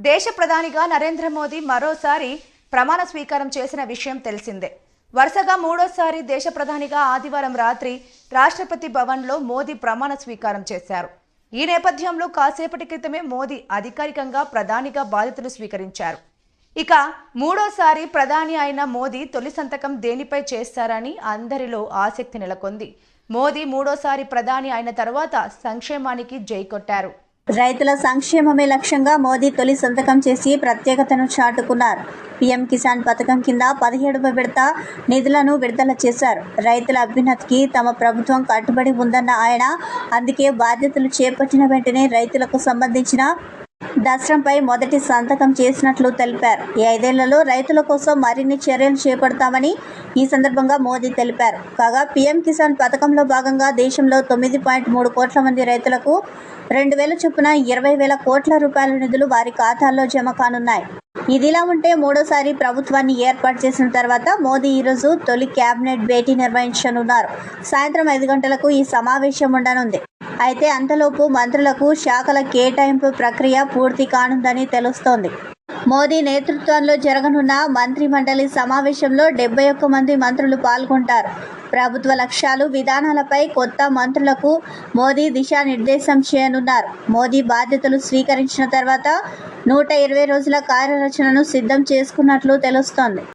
దేశ ప్రధానిగా నరేంద్ర మోదీ మరోసారి ప్రమాణ స్వీకారం చేసిన విషయం తెలిసిందే. వరుసగా మూడోసారి దేశ ప్రధానిగా ఆదివారం రాత్రి రాష్ట్రపతి భవన్లో మోదీ ప్రమాణ స్వీకారం చేశారు. ఈ నేపథ్యంలో కాసేపటి క్రితమే మోదీ అధికారికంగా ప్రధానిగా బాధ్యతలు స్వీకరించారు. ఇక మూడోసారి ప్రధాని అయిన మోదీ తొలి సంతకం దేనిపై చేస్తారని అందరిలో ఆసక్తి నెలకొంది. మోదీ మూడోసారి ప్రధాని అయిన తర్వాత సంక్షేమానికి జై కొట్టారు. రైతుల సంక్షేమమే లక్ష్యంగా మోదీ తొలి సంతకం చేసి ప్రత్యేకతను చాటుకున్నారు. పీఎం కిసాన్ పథకం కింద 17వ విడత నిధులను విడుదల చేశారు. రైతుల అభ్యున్నతికి తమ ప్రభుత్వం కట్టుబడి ఉందన్న ఆయన అందుకే బాధ్యతలు చేపట్టిన వెంటనే రైతులకు సంబంధించిన దసరంపై మొదటి సంతకం చేసినట్లు తెలిపారు. ఈ 5 ఏళ్లలో రైతుల కోసం మరిన్ని చర్యలు చేపడతామని ఈ సందర్భంగా మోదీ తెలిపారు. కాగా పీఎం కిసాన్ పథకంలో భాగంగా దేశంలో 9.3 కోట్ల మంది రైతులకు 2,000 చొప్పున 20,000 కోట్ల రూపాయల నిధులు వారి ఖాతాల్లో జమ కానున్నాయి. ఇదిలా ఉంటే మూడోసారి ప్రభుత్వాన్ని ఏర్పాటు చేసిన తర్వాత మోదీ ఈరోజు తొలి కేబినెట్ భేటీ నిర్వహించనున్నారు. సాయంత్రం 5 గంటలకు ఈ సమావేశం ఉండనుంది. అయితే అంతలోపు మంత్రులకు శాఖల కేటాయింపు ప్రక్రియ పూర్తి కానుందని తెలుస్తోంది. మోదీ నేతృత్వంలో జరగనున్న మంత్రి మండలి సమావేశంలో 71 మంది మంత్రులు పాల్గొంటారు. ప్రభుత్వ లక్ష్యాలు, విధానాలపై కొత్త మంత్రులకు మోదీ దిశానిర్దేశం చేయనున్నారు. మోదీ బాధ్యతలు స్వీకరించిన తర్వాత 120 రోజుల కార్యరచనను సిద్ధం చేసుకున్నట్లు తెలుస్తోంది.